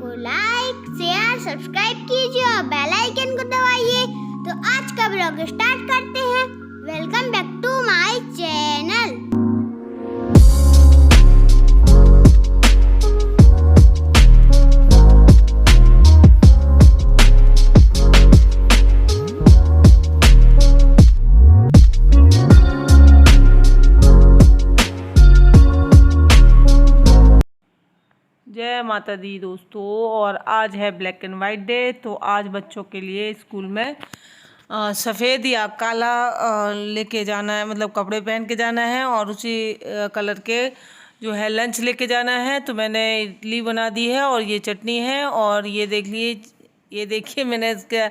को like share subscribe कीजिए और बेल आइकन को दबाइए। तो आज का ब्लॉग स्टार्ट करते हैं। Welcome back to my channel. जय माता दी दोस्तों, और आज है ब्लैक एंड वाइट डे। तो आज बच्चों के लिए स्कूल में सफ़ेद या काला लेके जाना है, मतलब कपड़े पहन के जाना है और उसी कलर के जो है लंच लेके जाना है। तो मैंने इडली बना दी है और ये चटनी है, और ये देखिए मैंने इसका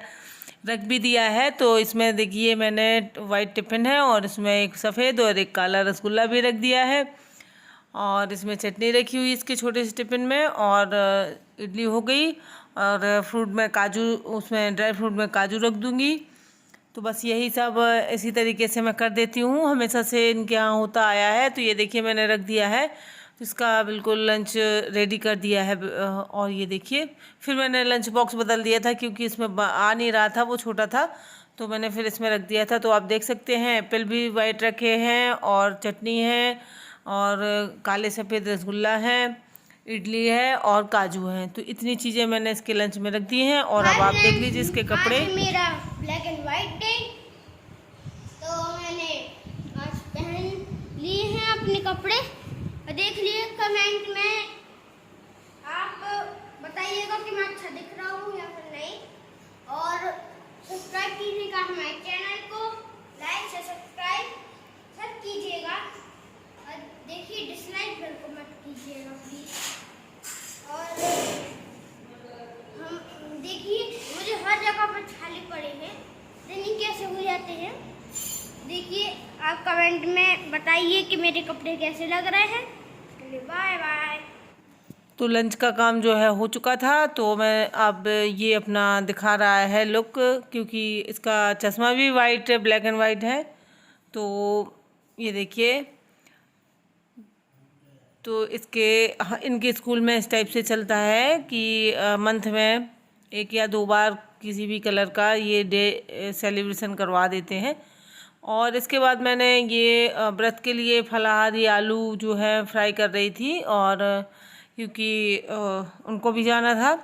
रख भी दिया है। तो इसमें देखिए मैंने वाइट टिफ़िन है और इसमें एक सफ़ेद और एक काला रसगुल्ला भी रख दिया है, और इसमें चटनी रखी हुई इसके छोटे से टिफ़िन में, और इडली हो गई। और फ्रूट में काजू, उसमें ड्राई फ्रूट में काजू रख दूँगी। तो बस यही सब इसी तरीके से मैं कर देती हूँ, हमेशा से इनके यहाँ होता आया है। तो ये देखिए मैंने रख दिया है, तो इसका बिल्कुल लंच रेडी कर दिया है। और ये देखिए फिर मैंने लंच बॉक्स बदल दिया था क्योंकि इसमें आ नहीं रहा था, वो छोटा था, तो मैंने फिर इसमें रख दिया था। तो आप देख सकते हैं एप्पल भी वाइट रखे हैं, और चटनी है, और काले सफ़ेद रसगुल्ला है, इडली है और काजू है। तो इतनी चीज़ें मैंने इसके लंच में रख दी हैं। और अब आप देख लीजिए इसके कपड़े। आज मेरा ब्लैक एंड वाइट डे, तो मैंने आज पहन लिए हैं अपने कपड़े। और देख लिए कमेंट में आप बताइएगा कि मैं अच्छा दिख रहा हूँ या फिर नहीं। और सब्सक्राइब कीजिएगा हमारे चैनल को, लाइक से सब्सक्राइब सब कीजिएगा। और देखिए डिसलाइक बिल्कुल मत कीजिएगा प्लीज। और हम देखिए मुझे हर जगह पर छाले पड़े हैं, रनिंग कैसे हो जाते हैं। देखिए आप कमेंट में बताइए कि मेरे कपड़े कैसे लग रहे हैं। Bye bye. तो लंच का काम जो है हो चुका था, तो मैं अब ये अपना दिखा रहा है लुक, क्योंकि इसका चश्मा भी वाइट ब्लैक एंड वाइट है। तो ये देखिए, तो इनके स्कूल में इस टाइप से चलता है कि मंथ में 1 या 2 बार किसी भी कलर का ये डे सेलिब्रेशन करवा देते हैं। और इसके बाद मैंने ये व्रत के लिए फलाहारी आलू जो है फ्राई कर रही थी, और क्योंकि उनको भी जाना था,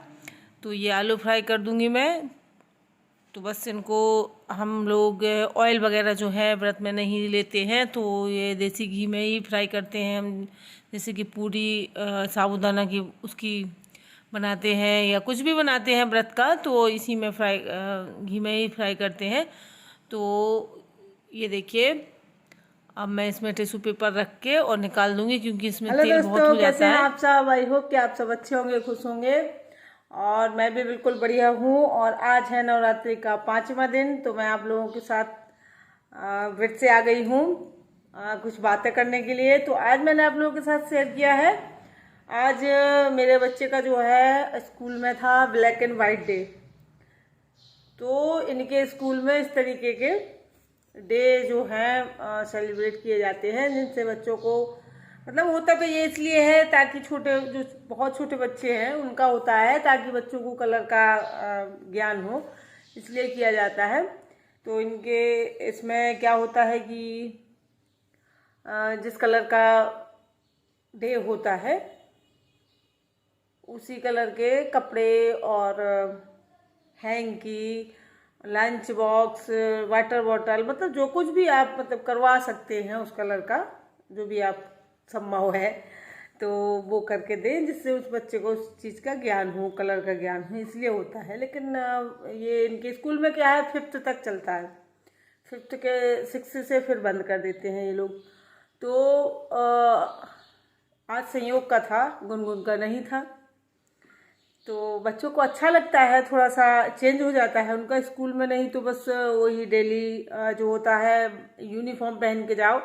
तो ये आलू फ्राई कर दूंगी मैं। तो बस इनको हम लोग ऑयल वगैरह जो है व्रत में नहीं लेते हैं, तो ये देसी घी में ही फ्राई करते हैं हम। जैसे कि पूरी साबूदाना की उसकी बनाते हैं या कुछ भी बनाते हैं व्रत का, तो इसी में घी में ही फ्राई करते हैं। तो ये देखिए अब मैं इसमें टिश्यू पेपर रख के और निकाल दूंगी, क्योंकि इसमें तेल बहुत हो जाता है। कैसे हैं आप सब? आई होप कि आप सब अच्छे होंगे, खुश होंगे, और मैं भी बिल्कुल बढ़िया हूँ। और आज है नवरात्रि का 5वां दिन, तो मैं आप लोगों के साथ व्रत से आ गई हूँ कुछ बातें करने के लिए। तो आज मैंने आप लोगों के साथ शेयर किया है, आज मेरे बच्चे का जो है स्कूल में था ब्लैक एंड वाइट डे। तो इनके स्कूल में इस तरीके के डे जो हैं सेलिब्रेट किए जाते हैं, जिनसे बच्चों को मतलब होता तो ये इसलिए है ताकि जो बहुत छोटे बच्चे हैं उनका होता है, ताकि बच्चों को कलर का ज्ञान हो, इसलिए किया जाता है। तो इनके इसमें क्या होता है कि जिस कलर का डे होता है उसी कलर के कपड़े और hanky, lunch box, water bottle, मतलब जो कुछ भी आप मतलब करवा सकते हैं उस कलर का, जो भी आप संभव है तो वो करके दें, जिससे उस बच्चे को उस चीज़ का ज्ञान हो, कलर का ज्ञान हो, इसलिए होता है। लेकिन ये इनके स्कूल में क्या है 5th तक चलता है, 5th के 6th से फिर बंद कर देते हैं ये लोग। तो आज संयोग का था, गुनगुन का नहीं था। तो बच्चों को अच्छा लगता है, थोड़ा सा चेंज हो जाता है उनका। स्कूल में नहीं तो बस वही डेली जो होता है यूनिफॉर्म पहन के जाओ।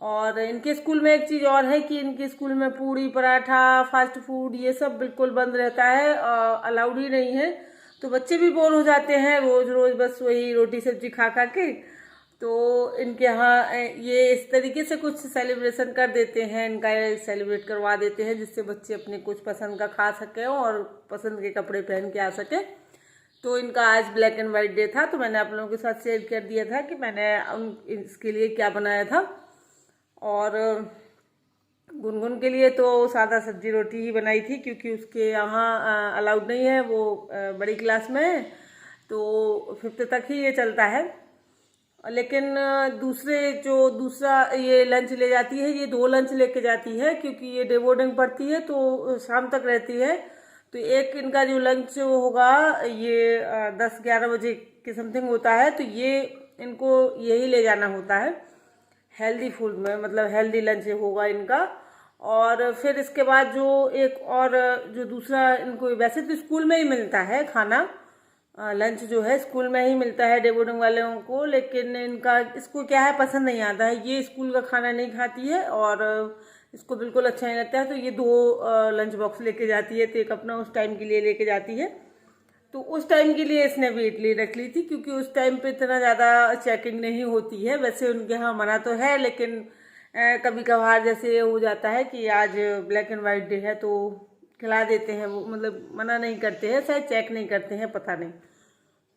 और इनके स्कूल में एक चीज़ और है कि इनके स्कूल में पूड़ी पराठा, फास्ट फूड ये सब बिल्कुल बंद रहता है, अलाउड ही नहीं है। तो बच्चे भी बोर हो जाते हैं रोज़ रोज़ बस वही रोटी सब्जी खा खा के। तो इनके यहाँ ये इस तरीके से कुछ सेलिब्रेशन कर देते हैं, इनका सेलिब्रेट करवा देते हैं जिससे बच्चे अपने कुछ पसंद का खा सकें और पसंद के कपड़े पहन के आ सकें। तो इनका आज ब्लैक एंड वाइट डे था, तो मैंने आप लोगों के साथ शेयर कर दिया था कि मैंने इसके लिए क्या बनाया था। और गुनगुन के लिए तो सादा सब्जी रोटी ही बनाई थी, क्योंकि उसके यहाँ अलाउड नहीं है, वो बड़ी क्लास में है, तो 5th तक ही ये चलता है। लेकिन दूसरा ये लंच ले जाती है, ये 2 लंच लेके जाती है, क्योंकि ये डे बोर्डिंग पढ़ती है तो शाम तक रहती है। तो एक इनका जो लंच होगा ये 10-11 बजे के समथिंग होता है, तो ये इनको यही ले जाना होता है हेल्दी फूड में, मतलब हेल्दी लंच होगा इनका। और फिर इसके बाद जो दूसरा इनको वैसे तो स्कूल में ही मिलता है खाना, लंच जो है स्कूल में ही मिलता है डे बोर्डिंग वालों को, लेकिन इसको क्या है पसंद नहीं आता है, ये स्कूल का खाना नहीं खाती है और इसको बिल्कुल अच्छा नहीं लगता है। तो ये 2 लंच बॉक्स लेके जाती है, तो एक अपना उस टाइम के लिए लेके जाती है। तो उस टाइम के लिए इसने भी इडली रख ली थी, क्योंकि उस टाइम पे इतना ज़्यादा चेकिंग नहीं होती है। वैसे उनके यहाँ मना तो है, लेकिन कभी कभार जैसे हो जाता है कि आज ब्लैक एंड वाइट डे है तो खिला देते हैं, वो मतलब मना नहीं करते हैं, शायद चेक नहीं करते हैं, पता नहीं।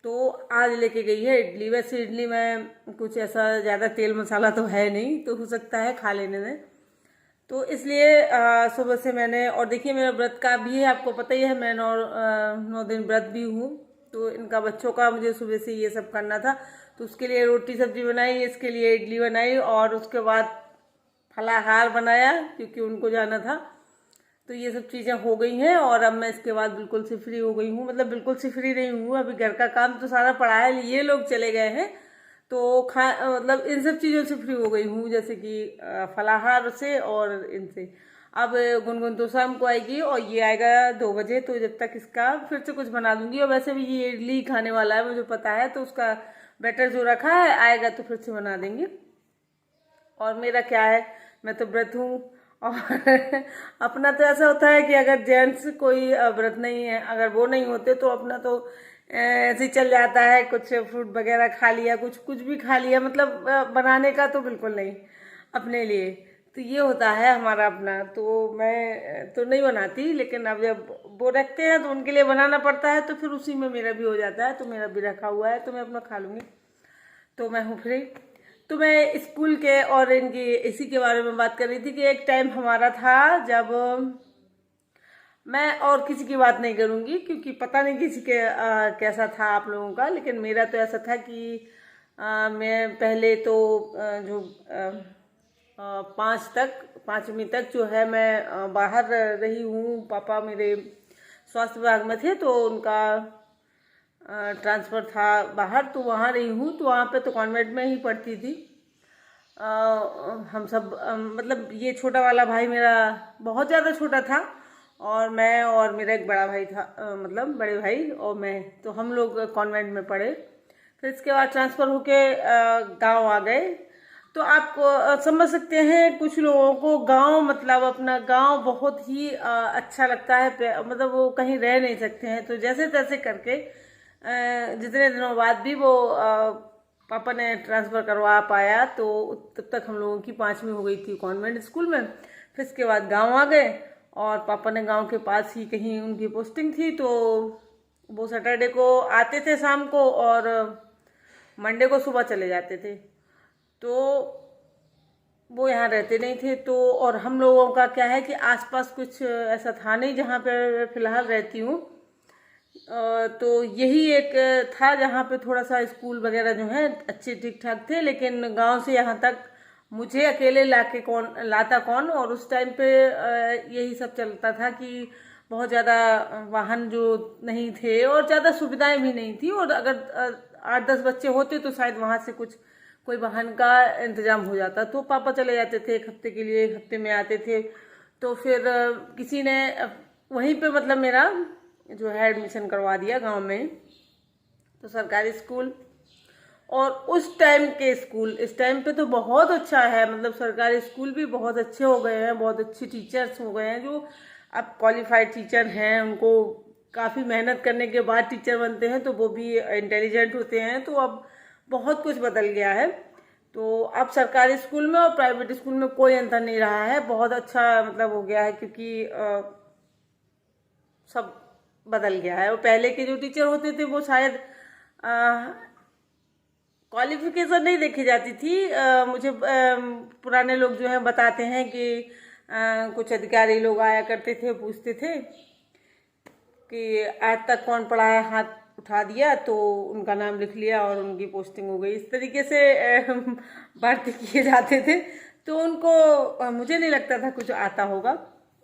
तो आज लेके गई है इडली। वैसे इडली में कुछ ऐसा ज़्यादा तेल मसाला तो है नहीं, तो हो सकता है खा लेने में। तो इसलिए सुबह से मैंने, और देखिए मेरा व्रत का भी है, आपको पता ही है मैं 9 दिन व्रत भी हूँ। तो इनका बच्चों का मुझे सुबह से ये सब करना था, तो उसके लिए रोटी सब्जी बनाई, इसके लिए इडली बनाई और उसके बाद फलाहार बनाया क्योंकि उनको जाना था। तो ये सब चीज़ें हो गई हैं और अब मैं इसके बाद बिल्कुल से फ्री हो गई हूँ, मतलब बिल्कुल से फ्री नहीं हूँ, अभी घर का काम तो सारा पड़ा है, ये लोग चले गए हैं तो मतलब इन सब चीज़ों से फ्री हो गई हूँ, जैसे कि फलाहार से और इनसे। अब गुनगुन तो शाम को आएगी और ये आएगा 2 बजे, तो जब तक इसका फिर से कुछ बना दूंगी। और वैसे भी ये इडली खाने वाला है मुझे पता है, तो उसका बैटर जो रखा है आएगा तो फिर से बना देंगे। और मेरा क्या है, मैं तो व्रत हूँ और अपना तो ऐसा होता है कि अगर जेंट्स कोई व्रत नहीं है, अगर वो नहीं होते तो अपना तो ऐसे ही चल जाता है, कुछ फ्रूट वगैरह खा लिया, कुछ भी खा लिया, मतलब बनाने का तो बिल्कुल नहीं अपने लिए। तो ये होता है हमारा अपना, तो मैं तो नहीं बनाती, लेकिन अब जब वो रखते हैं तो उनके लिए बनाना पड़ता है, तो फिर उसी में मेरा भी हो जाता है। तो मेरा भी रखा हुआ है तो मैं अपना खा लूँगी, तो मैं हूँ फ्री। तो मैं स्कूल के और इनकी इसी के बारे में बात कर रही थी कि एक टाइम हमारा था जब, मैं और किसी की बात नहीं करूँगी क्योंकि पता नहीं किसी के कैसा था आप लोगों का, लेकिन मेरा तो ऐसा था कि मैं पहले तो जो 5वीं तक जो है मैं बाहर रही हूँ। पापा मेरे स्वास्थ्य विभाग में थे, तो उनका ट्रांसफ़र था बाहर, तो वहाँ रही हूँ। तो वहाँ पे तो कॉन्वेंट में ही पढ़ती थी। हम सब मतलब ये छोटा वाला भाई मेरा बहुत ज़्यादा छोटा था, और मैं और मेरा एक बड़ा भाई था, मतलब बड़े भाई और मैं, तो हम लोग कॉन्वेंट में पढ़े। फिर इसके बाद ट्रांसफ़र होके गांव आ गए। तो आप समझ सकते हैं कुछ लोगों को गांव, मतलब अपना गांव बहुत ही अच्छा लगता है, मतलब वो कहीं रह नहीं सकते हैं। तो जैसे तैसे करके जितने दिनों बाद भी वो पापा ने ट्रांसफ़र करवा पाया, तो तब तक हम लोगों की 5वीं हो गई थी कॉन्वेंट स्कूल में। फिर इसके बाद गांव आ गए, और पापा ने गांव के पास ही कहीं उनकी पोस्टिंग थी, तो वो सैटरडे को आते थे शाम को और मंडे को सुबह चले जाते थे। तो वो यहाँ रहते नहीं थे। तो और हम लोगों का क्या है कि आसपास कुछ ऐसा था नहीं जहाँ पे फ़िलहाल रहती हूँ। तो यही एक था जहाँ पे थोड़ा सा स्कूल वगैरह जो है अच्छे ठीक ठाक थे, लेकिन गांव से यहाँ तक मुझे अकेले लाता कौन। और उस टाइम पे यही सब चलता था कि बहुत ज़्यादा वाहन जो नहीं थे और ज़्यादा सुविधाएं भी नहीं थी, और अगर 8-10 बच्चे होते तो शायद वहाँ से कोई वाहन का इंतजाम हो जाता। तो पापा चले जाते थे 1 हफ्ते के लिए, 1 हफ्ते में आते थे। तो फिर किसी ने वहीं पे मतलब मेरा जो है एडमिशन करवा दिया गांव में, तो सरकारी स्कूल। और उस टाइम के स्कूल इस टाइम पे तो बहुत अच्छा है, मतलब सरकारी स्कूल भी बहुत अच्छे हो गए हैं, बहुत अच्छे टीचर्स हो गए हैं, जो अब क्वालिफाइड टीचर हैं। उनको काफ़ी मेहनत करने के बाद टीचर बनते हैं, तो वो भी इंटेलिजेंट होते हैं। तो अब बहुत कुछ बदल गया है। तो अब सरकारी स्कूल में और प्राइवेट स्कूल में कोई अंतर नहीं रहा है, बहुत अच्छा मतलब हो गया है, क्योंकि सब बदल गया है। और पहले के जो टीचर होते थे वो शायद क्वालिफिकेशन नहीं देखी जाती थी। मुझे पुराने लोग जो हैं बताते हैं कि कुछ अधिकारी लोग आया करते थे, पूछते थे कि आज तक कौन पढ़ा है, हाथ उठा दिया तो उनका नाम लिख लिया और उनकी पोस्टिंग हो गई। इस तरीके से भर्ती किए जाते थे, तो उनको मुझे नहीं लगता था कुछ आता होगा।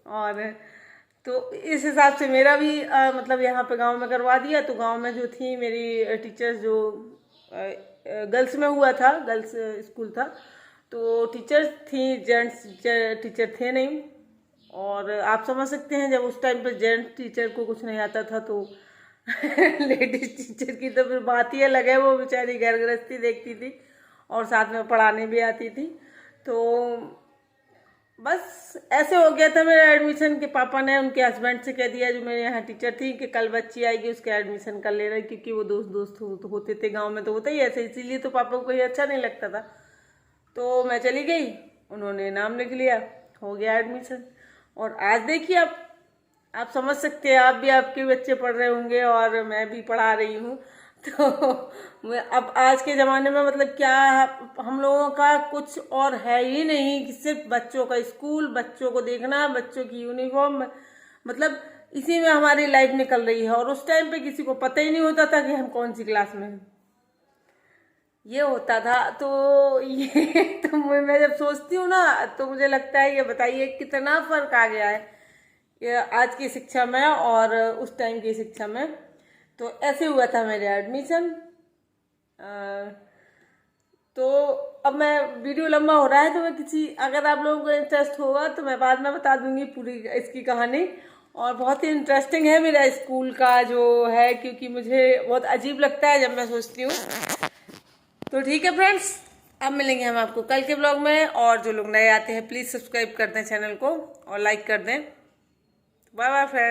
और तो इस हिसाब से मेरा भी मतलब यहाँ पे गांव में करवा दिया। तो गांव में जो थी मेरी टीचर्स, जो गर्ल्स में हुआ था, गर्ल्स स्कूल था, तो टीचर्स थी, जेंट्स टीचर थे नहीं। और आप समझ सकते हैं जब उस टाइम पे जेंट्स टीचर को कुछ नहीं आता था तो लेडीज टीचर की तो फिर बात ही अलग है। वो बेचारी घर गृहस्थी देखती थी और साथ में पढ़ाने भी आती थी। तो बस ऐसे हो गया था मेरा एडमिशन के पापा ने उनके हस्बैंड से कह दिया, जो मेरे यहाँ टीचर थी, कि कल बच्ची आएगी उसका एडमिशन कर ले रहे, क्योंकि वो दोस्त होते थे गांव में, तो होता ही ऐसे, इसीलिए तो पापा को ये अच्छा नहीं लगता था। तो मैं चली गई, उन्होंने नाम लिख लिया, हो गया एडमिशन। और आज देखिए आप समझ सकते हैं, आप भी, आपके बच्चे पढ़ रहे होंगे और मैं भी पढ़ा रही हूँ। तो अब आज के ज़माने में मतलब क्या, हम लोगों का कुछ और है ही नहीं कि सिर्फ बच्चों का स्कूल, बच्चों को देखना, बच्चों की यूनिफॉर्म, मतलब इसी में हमारी लाइफ निकल रही है। और उस टाइम पे किसी को पता ही नहीं होता था कि हम कौन सी क्लास में हैं, ये होता था। तो ये तो मैं जब सोचती हूँ ना तो मुझे लगता है, ये बताइए कितना फर्क आ गया है ये आज की शिक्षा में और उस टाइम की शिक्षा में। तो ऐसे हुआ था मेरे एडमिशन। तो अब मैं, वीडियो लंबा हो रहा है तो मैं अगर आप लोगों को इंटरेस्ट होगा तो मैं बाद में बता दूंगी पूरी इसकी कहानी। और बहुत ही इंटरेस्टिंग है मेरा स्कूल का जो है, क्योंकि मुझे बहुत अजीब लगता है जब मैं सोचती हूँ। तो ठीक है फ्रेंड्स, अब मिलेंगे हम आपको कल के ब्लॉग में। और जो लोग नए आते हैं प्लीज़ सब्सक्राइब कर दें चैनल को और लाइक कर दें। Bye bye friend.